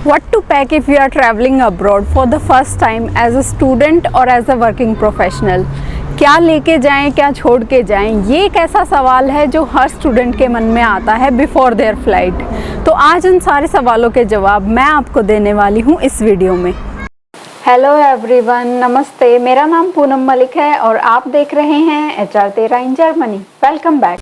What to pack if you are traveling abroad for the first time as a student or as a working professional? क्या लेके जाएं, क्या छोड़ के जाएं? ये एक ऐसा सवाल है जो हर स्टूडेंट के मन में आता है बिफोर देयर फ्लाइट। तो आज उन सारे सवालों के जवाब मैं आपको देने वाली हूँ इस वीडियो में। हेलो एवरीवन, नमस्ते। मेरा नाम पूनम मलिक है और आप देख रहे हैं HR 13 in Germany. Welcome back.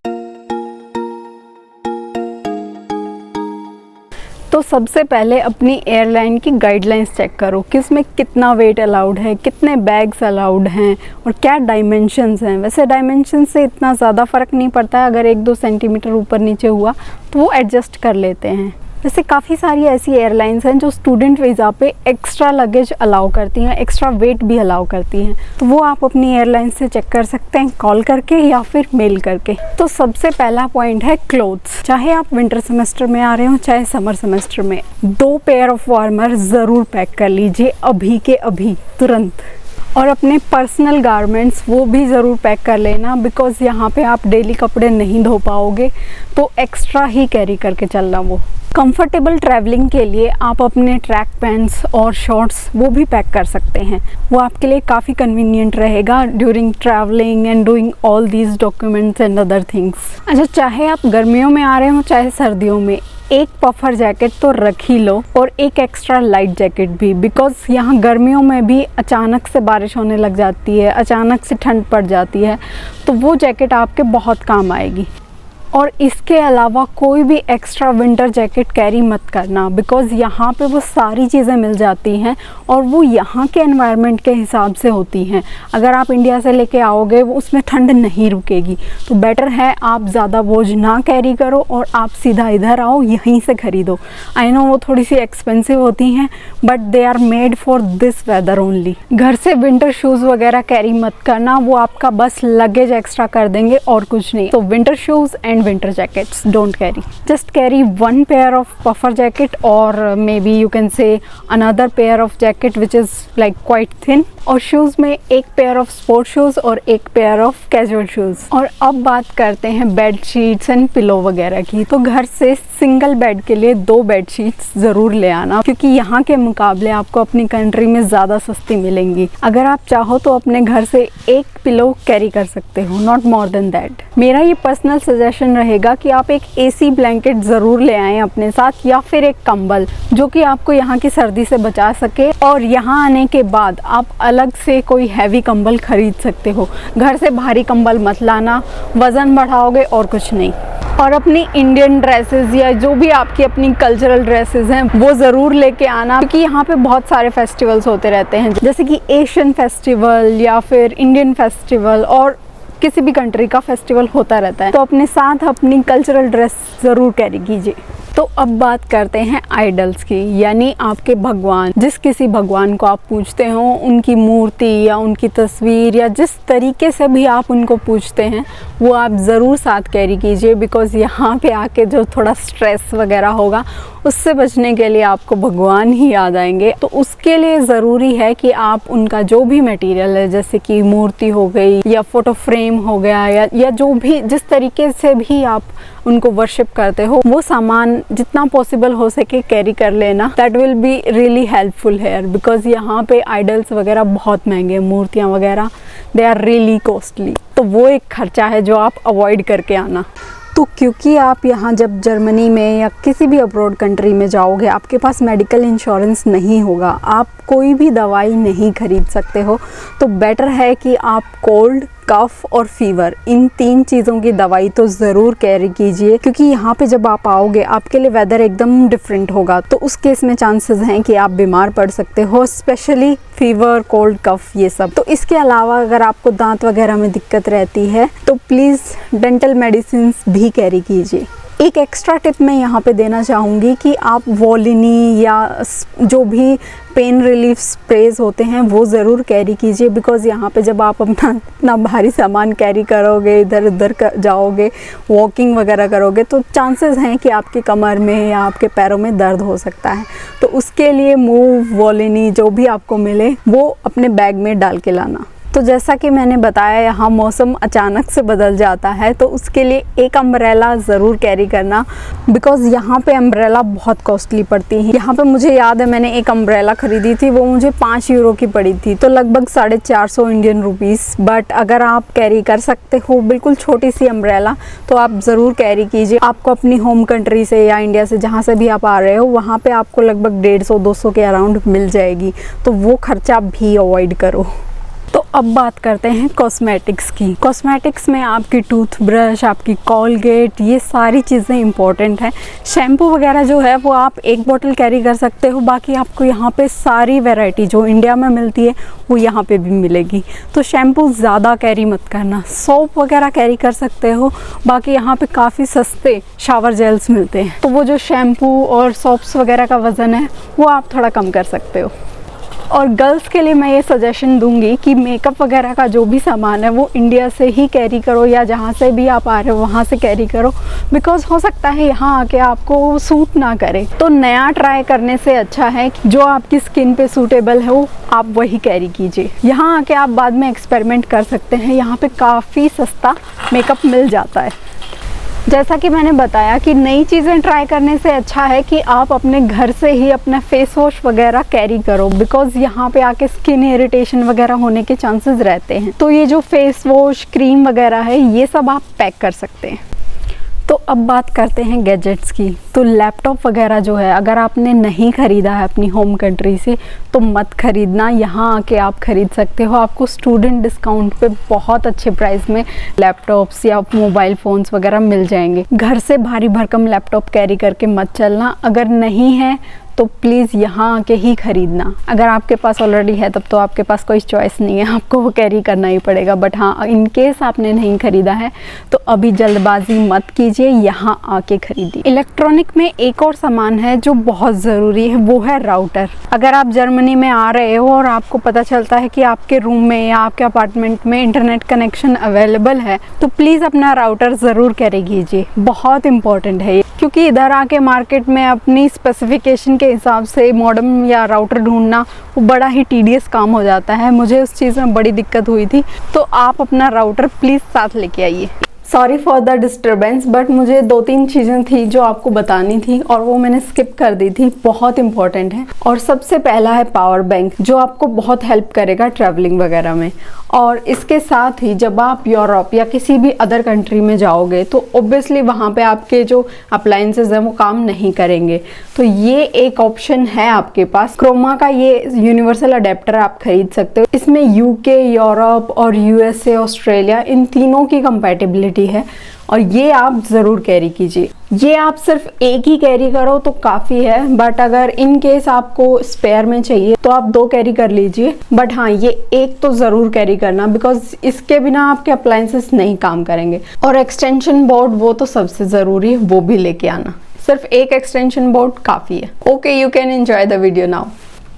तो सबसे पहले अपनी एयरलाइन की गाइडलाइंस चेक करो कि उसमें कितना वेट अलाउड है, कितने बैग्स अलाउड हैं और क्या डायमेंशंस हैं। वैसे डायमेंशंस से इतना ज़्यादा फ़र्क नहीं पड़ता है, अगर 1-2 सेंटीमीटर ऊपर नीचे हुआ तो वो एडजस्ट कर लेते हैं। वैसे काफ़ी सारी ऐसी एयरलाइंस हैं जो स्टूडेंट वीज़ा पे एक्स्ट्रा लगेज अलाउ करती हैं, एक्स्ट्रा वेट भी अलाउ करती हैं। तो वो आप अपनी एयरलाइन से चेक कर सकते हैं कॉल करके या फिर मेल करके। तो सबसे पहला पॉइंट है क्लोथ्स। चाहे आप विंटर सेमेस्टर में आ रहे हो चाहे समर सेमेस्टर में, 2 पेयर ऑफ वार्मर ज़रूर पैक कर लीजिए अभी के अभी, तुरंत। और अपने पर्सनल गारमेंट्स वो भी ज़रूर पैक कर लेना, बिकॉज़ यहाँ पे आप डेली कपड़े नहीं धो पाओगे, तो एक्स्ट्रा ही कैरी करके चलना। वो कंफर्टेबल ट्रैवलिंग के लिए आप अपने ट्रैक पैंट्स और शॉर्ट्स वो भी पैक कर सकते हैं। वो आपके लिए काफ़ी कन्वीनियंट रहेगा during travelling and doing all these documents and other things. अच्छा, चाहे आप गर्मियों में आ रहे हो चाहे सर्दियों में, एक पफर जैकेट तो रख ही लो और एक एक्स्ट्रा लाइट जैकेट भी, बिकॉज़ यहाँ गर्मियों में भी अचानक से बारिश होने लग जाती है, अचानक से ठंड पड़ जाती है, तो वो जैकेट आपके बहुत काम आएगी। और इसके अलावा कोई भी एक्स्ट्रा विंटर जैकेट कैरी मत करना, बिकॉज़ यहाँ पे वो सारी चीज़ें मिल जाती हैं और वो यहाँ के एनवायरनमेंट के हिसाब से होती हैं। अगर आप इंडिया से लेके आओगे वो उसमें ठंड नहीं रुकेगी, तो बेटर है आप ज़्यादा बोझ ना कैरी करो और आप सीधा इधर आओ, यहीं से ख़रीदो। आई नो वो थोड़ी सी एक्सपेंसिव होती हैं, but they are made for this weather only. घर से विंटर शूज़ वगैरह कैरी मत करना, वो आपका बस लगेज एक्स्ट्रा कर देंगे और कुछ नहीं। तो winter shoes and winter jackets don't carry. Just carry 1 pair of puffer jacket, or maybe you can say another pair of jacket which is like quite thin. और शूज़ में 1 पेयर ऑफ स्पोर्ट शूज़ और 1 pair of casual shoes. और अब बात करते हैं bed sheets and pillow वगैरह की। तो घर से सिंगल बेड के लिए 2 बेड शीट्स ज़रूर ले आना, क्योंकि यहाँ के मुकाबले आपको अपनी कंट्री में ज़्यादा सस्ती मिलेंगी। अगर आप चाहो तो अपने घर से 1 पिलो कैरी कर सकते हो, नॉट मोर देन दैट। मेरा ये पर्सनल सजेशन रहेगा कि आप एक AC ब्लैंकेट ज़रूर ले आएँ अपने साथ, या फिर एक कंबल जो कि आपको यहाँ की सर्दी से बचा सके। और यहाँ आने के बाद आप अलग से कोई हैवी कंबल खरीद सकते हो। घर से भारी कंबल मत लाना, वज़न बढ़ाओगे और कुछ नहीं। और अपनी इंडियन ड्रेसेस या जो भी आपकी अपनी कल्चरल ड्रेसेस हैं वो ज़रूर लेके आना, क्योंकि यहाँ पे बहुत सारे फेस्टिवल्स होते रहते हैं, जैसे कि एशियन फेस्टिवल या फिर इंडियन फेस्टिवल और किसी भी कंट्री का फेस्टिवल होता रहता है। तो अपने साथ अपनी कल्चरल ड्रेस ज़रूर कैरी कीजिए। तो अब बात करते हैं आइडल्स की, यानी आपके भगवान। जिस किसी भगवान को आप पूजते हो, उनकी मूर्ति या उनकी तस्वीर या जिस तरीके से भी आप उनको पूजते हैं वो आप ज़रूर साथ कैरी कीजिए, बिकॉज़ यहाँ पे आके जो थोड़ा स्ट्रेस वगैरह होगा उससे बचने के लिए आपको भगवान ही याद आएंगे। तो उसके लिए ज़रूरी है कि आप उनका जो भी मटेरियल है, जैसे कि मूर्ति हो गई या फ़ोटो फ्रेम हो गया या जो भी जिस तरीके से भी आप उनको वर्शिप करते हो, वो सामान जितना पॉसिबल हो सके कैरी कर लेना। That will be really helpful here, because यहाँ पे आइडल्स वगैरह बहुत महंगे, मूर्तियाँ वगैरह दे आर रियली कॉस्टली। तो वो एक खर्चा है जो आप अवॉइड करके आना। तो क्योंकि आप यहाँ जब जर्मनी में या किसी भी अब्रॉड कंट्री में जाओगे, आपके पास मेडिकल इंश्योरेंस नहीं होगा, आप कोई भी दवाई नहीं खरीद सकते हो, तो बेटर है कि आप कोल्ड, कफ और फीवर, इन 3 चीज़ों की दवाई तो ज़रूर कैरी कीजिए, क्योंकि यहाँ पे जब आप आओगे आपके लिए वेदर एकदम डिफरेंट होगा। तो उस केस में चांसेस हैं कि आप बीमार पड़ सकते हो, स्पेशली फीवर, कोल्ड, कफ, ये सब। तो इसके अलावा अगर आपको दांत वगैरह में दिक्कत रहती है तो प्लीज़ डेंटल मेडिसिन भी कैरी कीजिए। एक एक्स्ट्रा टिप मैं यहाँ पे देना चाहूँगी कि आप वोलिनी या जो भी पेन रिलीफ स्प्रेज होते हैं वो ज़रूर कैरी कीजिए, बिकॉज़ यहाँ पे जब आप अपना भारी सामान कैरी करोगे, इधर उधर जाओगे, वॉकिंग वगैरह करोगे, तो चांसेस हैं कि आपकी कमर में या आपके पैरों में दर्द हो सकता है। तो उसके लिए मूव, वोलिनी जो भी आपको मिले वो अपने बैग में डाल के लाना। तो जैसा कि मैंने बताया, यहाँ मौसम अचानक से बदल जाता है, तो उसके लिए एक अम्ब्रेला ज़रूर कैरी करना, बिकॉज़ यहाँ पे अम्ब्रेला बहुत कॉस्टली पड़ती है। यहाँ पे मुझे याद है मैंने एक अम्ब्रेला ख़रीदी थी, वो मुझे 5 यूरो की पड़ी थी, तो लगभग 450 इंडियन रुपीज़। बट अगर आप कैरी कर सकते हो बिल्कुल छोटी सी अम्ब्रेला, तो आप ज़रूर कैरी कीजिए। आपको अपनी होम कंट्री से या इंडिया से जहाँ से भी आप आ रहे हो, वहाँ पे आपको लगभग 150-200 के अराउंड मिल जाएगी, तो वो खर्चा भी अवॉइड करो। तो अब बात करते हैं कॉस्मेटिक्स की। कॉस्मेटिक्स में आपकी टूथब्रश, आपकी कॉलगेट, ये सारी चीज़ें इंपॉर्टेंट हैं। शैम्पू वगैरह जो है वो आप एक बोतल कैरी कर सकते हो, बाकी आपको यहाँ पे सारी वैरायटी जो इंडिया में मिलती है वो यहाँ पे भी मिलेगी। तो शैम्पू ज़्यादा कैरी मत करना। सोप वगैरह कैरी कर सकते हो, बाकी यहाँ पे काफ़ी सस्ते शावर जेल्स मिलते हैं, तो वो जो शैम्पू और सोप्स वगैरह का वज़न है वो आप थोड़ा कम कर सकते हो। और गर्ल्स के लिए मैं ये सजेशन दूंगी कि मेकअप वगैरह का जो भी सामान है वो इंडिया से ही कैरी करो, या जहाँ से भी आप आ रहे हो वहाँ से कैरी करो, बिकॉज़ हो सकता है यहाँ आके आपको सूट ना करे। तो नया ट्राई करने से अच्छा है कि जो आपकी स्किन पे सूटेबल है वो आप वही कैरी कीजिए। यहाँ आके आप बाद में एक्सपेरिमेंट कर सकते हैं, यहाँ पे काफ़ी सस्ता मेकअप मिल जाता है। जैसा कि मैंने बताया कि नई चीज़ें ट्राई करने से अच्छा है कि आप अपने घर से ही अपना फेस वॉश वगैरह कैरी करो, बिकॉज़ यहाँ पे आके स्किन इरिटेशन वगैरह होने के चांसेस रहते हैं। तो ये जो फेस वॉश, क्रीम वगैरह है, ये सब आप पैक कर सकते हैं। तो अब बात करते हैं गैजेट्स की। तो लैपटॉप वगैरह जो है, अगर आपने नहीं ख़रीदा है अपनी होम कंट्री से, तो मत ख़रीदना, यहाँ आके आप ख़रीद सकते हो। आपको स्टूडेंट डिस्काउंट पे बहुत अच्छे प्राइस में लैपटॉप्स या मोबाइल फ़ोन्स वगैरह मिल जाएंगे। घर से भारी भरकम लैपटॉप कैरी करके मत चलना। अगर नहीं है तो प्लीज़ यहाँ आके ही ख़रीदना। अगर आपके पास ऑलरेडी है तब तो आपके पास कोई चॉइस नहीं है, आपको वो कैरी करना ही पड़ेगा। बट हाँ, इन केस आपने नहीं ख़रीदा है तो अभी जल्दबाजी मत कीजिए, यहाँ आके ख़रीदिए। इलेक्ट्रॉनिक में एक और सामान है जो बहुत ज़रूरी है, वो है राउटर। अगर आप जर्मनी में आ रहे हो और आपको पता चलता है कि आपके रूम में या आपके अपार्टमेंट में इंटरनेट कनेक्शन अवेलेबल है, तो प्लीज़ अपना राउटर ज़रूर कैरी कीजिए। बहुत इंपॉर्टेंट है ये, क्योंकि इधर आके मार्केट में अपनी स्पेसिफिकेशन के हिसाब से मॉडेम या राउटर ढूंढना वो बड़ा ही टीडियस काम हो जाता है। मुझे उस चीज़ में बड़ी दिक्कत हुई थी, तो आप अपना राउटर प्लीज़ साथ लेके आइए। Sorry for the disturbance, but मुझे 2-3 चीज़ें थी जो आपको बतानी थी और वो मैंने स्किप कर दी थी, बहुत इंपॉर्टेंट है। और सबसे पहला है पावर बैंक, जो आपको बहुत हेल्प करेगा ट्रैवलिंग वगैरह में। और इसके साथ ही जब आप यूरोप या किसी भी अदर कंट्री में जाओगे तो ऑब्वियसली वहाँ पे आपके जो अप्लायंसेस हैं वो काम नहीं करेंगे, तो ये एक ऑप्शन है आपके पास। क्रोमा का ये यूनिवर्सल अडेप्टर आप खरीद सकते हो। इसमें यूके, यूरोप और यूएसए, ऑस्ट्रेलिया, इन तीनों की कंपैटिबिलिटी है, और ये आप ज़रूर कैरी कीजिए। ये आप सिर्फ एक ही कैरी करो तो काफ़ी है, बट अगर इन केस आपको स्पेयर में चाहिए तो आप 2 कैरी कर लीजिए। बट हाँ, ये एक तो ज़रूर कैरी करना, बिकॉज इसके बिना आपके अप्लायंसेस नहीं काम करेंगे। और एक्सटेंशन बोर्ड, वो तो सबसे ज़रूरी है, वो भी लेके आना। सिर्फ एक एक्सटेंशन बोर्ड काफ़ी है। Okay, you can enjoy the video now.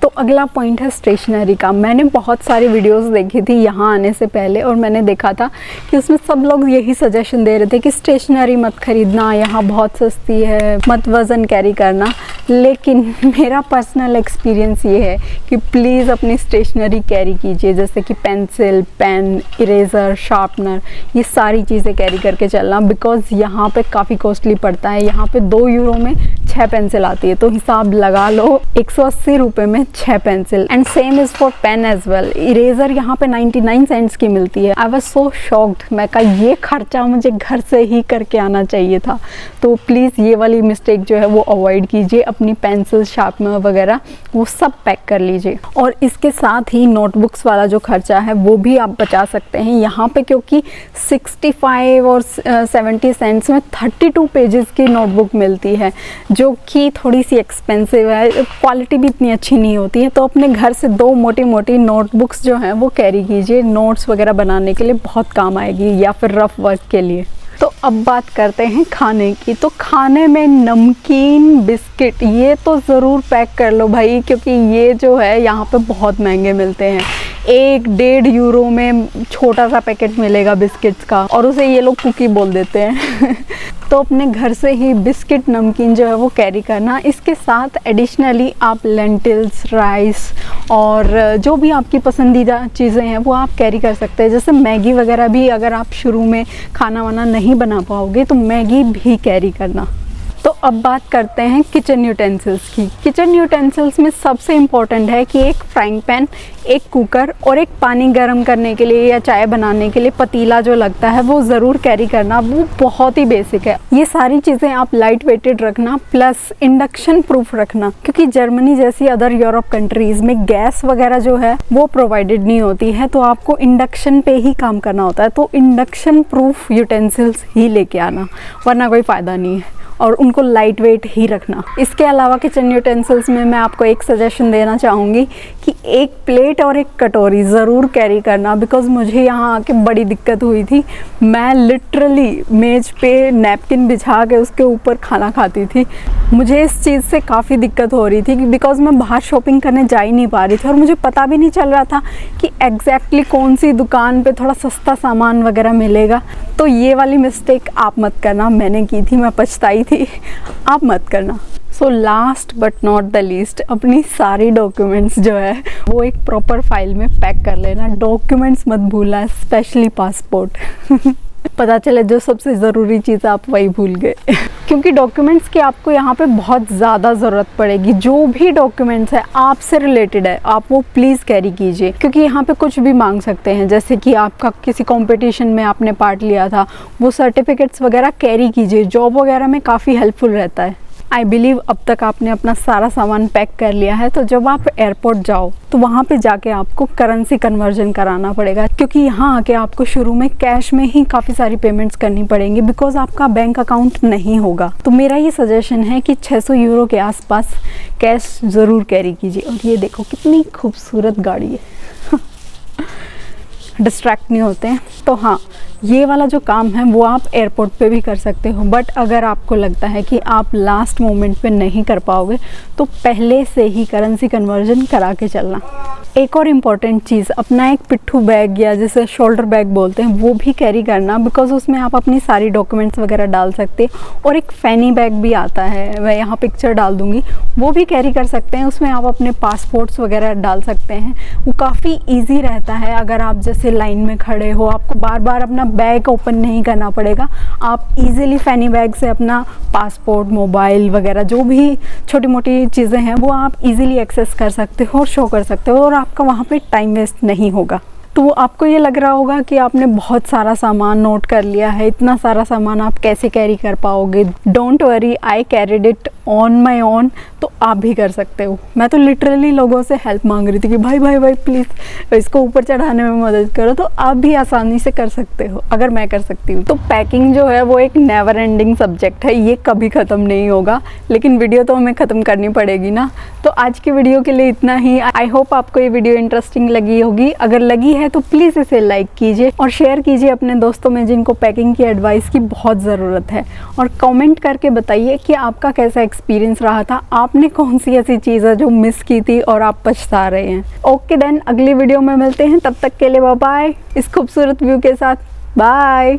तो अगला पॉइंट है स्टेशनरी का। मैंने बहुत सारी वीडियोस देखी थी यहाँ आने से पहले, और मैंने देखा था कि उसमें सब लोग यही सजेशन दे रहे थे कि स्टेशनरी मत खरीदना, यहाँ बहुत सस्ती है, मत वज़न कैरी करना। लेकिन मेरा पर्सनल एक्सपीरियंस ये है कि प्लीज़ अपनी स्टेशनरी कैरी कीजिए, जैसे कि पेंसिल, पेन, इरेज़र, शार्पनर, ये सारी चीज़ें कैरी करके चलना, बिकॉज़ यहाँ पे काफ़ी कॉस्टली पड़ता है। यहाँ पे 2 यूरो में 6 पेंसिल आती है, तो हिसाब लगा लो 180 रुपये में 6 pencil. And same is for pen as well. Eraser यहाँ पे 99 सेंट्स की मिलती है। आई वाज सो शॉक्ड, मैं कहा ये खर्चा मुझे घर से ही करके आना चाहिए था। तो प्लीज़ ये वाली मिस्टेक जो है वो अवॉइड कीजिए। अपनी पेंसिल, शार्पनर वगैरह वो सब पैक कर लीजिए। और इसके साथ ही नोटबुक्स वाला जो खर्चा है वो भी आप बचा सकते हैं यहाँ पे, क्योंकि 65 और 70 सेंट्स में 32 पेजेस की नोटबुक मिलती है, जो कि थोड़ी सी एक्सपेंसिव है, क्वालिटी भी इतनी अच्छी नहीं होती है। तो अपने घर से 2 मोटी मोटी नोटबुक्स जो हैं वो कैरी कीजिए, नोट्स वगैरह बनाने के लिए बहुत काम आएगी, या फिर रफ वर्क के लिए। तो अब बात करते हैं खाने की। तो खाने में नमकीन, बिस्किट, ये तो ज़रूर पैक कर लो भाई, क्योंकि ये जो है यहाँ पे बहुत महंगे मिलते हैं। 1-1.5 यूरो में छोटा सा पैकेट मिलेगा बिस्किट्स का, और उसे ये लोग कुकी बोल देते हैं। तो अपने घर से ही बिस्किट नमकीन जो है वो कैरी करना। इसके साथ एडिशनली आप लेंटिल्स, राइस और जो भी आपकी पसंदीदा चीज़ें हैं वो आप कैरी कर सकते हैं। जैसे मैगी वगैरह भी, अगर आप शुरू में खाना वाना नहीं बना पाओगे तो मैगी भी कैरी करना। तो अब बात करते हैं किचन यूटेंसिल्स की। किचन यूटेंसिल्स में सबसे इम्पॉर्टेंट है कि एक फ्राइंग पैन, एक कुकर और एक पानी गर्म करने के लिए या चाय बनाने के लिए पतीला जो लगता है वो ज़रूर कैरी करना। वो बहुत ही बेसिक है। ये सारी चीज़ें आप लाइट वेटेड रखना, प्लस इंडक्शन प्रूफ रखना, क्योंकि जर्मनी जैसी अदर यूरोप कंट्रीज़ में गैस वगैरह जो है वो प्रोवाइडेड नहीं होती है, तो आपको इंडक्शन पे ही काम करना होता है। तो इंडक्शन प्रूफ यूटेंसिल्स ही लेके आना, वरना कोई फ़ायदा नहीं है, और उनको लाइट वेट ही रखना। इसके अलावा किचन यूटेंसिल्स में मैं आपको एक सजेशन देना चाहूँगी कि एक प्लेट और एक कटोरी ज़रूर कैरी करना, बिकॉज़ मुझे यहाँ आके बड़ी दिक्कत हुई थी। मैं लिटरली मेज़ पे नैपकिन बिछा के उसके ऊपर खाना खाती थी। मुझे इस चीज़ से काफ़ी दिक्कत हो रही थी बिकॉज़ मैं बाहर शॉपिंग करने जा ही नहीं पा रही थी, और मुझे पता भी नहीं चल रहा था कि एग्जैक्टली कौन सी दुकान पे थोड़ा सस्ता सामान वगैरह मिलेगा। तो ये वाली मिस्टेक आप मत करना, मैंने की थी, मैं पछताई थी, आप मत करना। So last but not the least, अपनी सारी डॉक्यूमेंट्स जो है वो एक प्रॉपर फाइल में पैक कर लेना। डॉक्यूमेंट्स मत भूलना, स्पेशली पासपोर्ट। पता चले जो सबसे ज़रूरी चीज़ आप वही भूल गए। क्योंकि डॉक्यूमेंट्स की आपको यहाँ पे बहुत ज़्यादा ज़रूरत पड़ेगी। जो भी डॉक्यूमेंट्स है आपसे रिलेटेड है आप वो प्लीज़ कैरी कीजिए, क्योंकि यहाँ पे कुछ भी मांग सकते हैं। जैसे कि आपका किसी कंपटीशन में आपने पार्ट लिया था, वो सर्टिफिकेट्स वगैरह कैरी कीजिए, जॉब वगैरह में काफ़ी हेल्पफुल रहता है। आई बिलीव अब तक आपने अपना सारा सामान पैक कर लिया है, तो जब आप एयरपोर्ट जाओ तो वहाँ पे जाके आपको करेंसी कन्वर्जन कराना पड़ेगा, क्योंकि यहाँ आके आपको शुरू में कैश में ही काफ़ी सारी पेमेंट्स करनी पड़ेंगी, बिकॉज आपका बैंक अकाउंट नहीं होगा। तो मेरा ये सजेशन है कि 600 यूरो के आसपास कैश ज़रूर कैरी कीजिए। और ये देखो कितनी खूबसूरत गाड़ी है। डिस्ट्रैक्ट नहीं होते हैं। तो हाँ, ये वाला जो काम है वो आप एयरपोर्ट पे भी कर सकते हो, बट अगर आपको लगता है कि आप लास्ट मोमेंट पे नहीं कर पाओगे तो पहले से ही करेंसी कन्वर्जन करा के चलना। एक और इम्पॉर्टेंट चीज़, अपना एक पिट्ठू बैग या जिसे शोल्डर बैग बोलते हैं वो भी कैरी करना, बिकॉज उसमें आप अपनी सारी डॉक्यूमेंट्स वगैरह डाल सकते हैं। और एक फैनी बैग भी आता है, मैं यहाँ पिक्चर डाल दूँगी, वो भी कैरी कर सकते हैं। उसमें आप अपने पासपोर्ट्स वगैरह डाल सकते हैं। वो काफ़ी ईजी रहता है। अगर आप जैसे लाइन में खड़े हो, आपको बार बार अपना बैग ओपन नहीं करना पड़ेगा। आप इजीली फैनी बैग से अपना पासपोर्ट, मोबाइल वगैरह जो भी छोटी मोटी चीज़ें हैं वो आप इजीली एक्सेस कर सकते हो और शो कर सकते हो, और आपका वहाँ पे टाइम वेस्ट नहीं होगा। तो आपको ये लग रहा होगा कि आपने बहुत सारा सामान नोट कर लिया है, इतना सारा सामान आप कैसे कैरी कर पाओगे। Don't worry, I carried it on my own. तो आप भी कर सकते हो। मैं तो लिटरली लोगों से हेल्प मांग रही थी कि भाई भाई भाई प्लीज़ इसको ऊपर चढ़ाने में मदद करो। तो आप भी आसानी से कर सकते हो अगर मैं कर सकती हूँ। तो पैकिंग जो है वो एक नेवर एंडिंग सब्जेक्ट है, ये कभी ख़त्म नहीं होगा, लेकिन वीडियो तो हमें ख़त्म करनी पड़ेगी ना। तो आज की वीडियो के लिए इतना ही। आई होप आपको ये वीडियो इंटरेस्टिंग लगी होगी। अगर लगी है तो प्लीज़ इसे लाइक कीजिए और शेयर कीजिए अपने दोस्तों में जिनको पैकिंग की एडवाइस की बहुत ज़रूरत है। और कमेंट करके बताइए कि आपका कैसा एक्सपीरियंस रहा था, आपने कौन सी ऐसी चीज़ है जो मिस की थी और आप पछता रहे हैं। ओके देन, अगली वीडियो में मिलते हैं, तब तक के लिए बाय बाय। इस खूबसूरत व्यू के साथ बाय।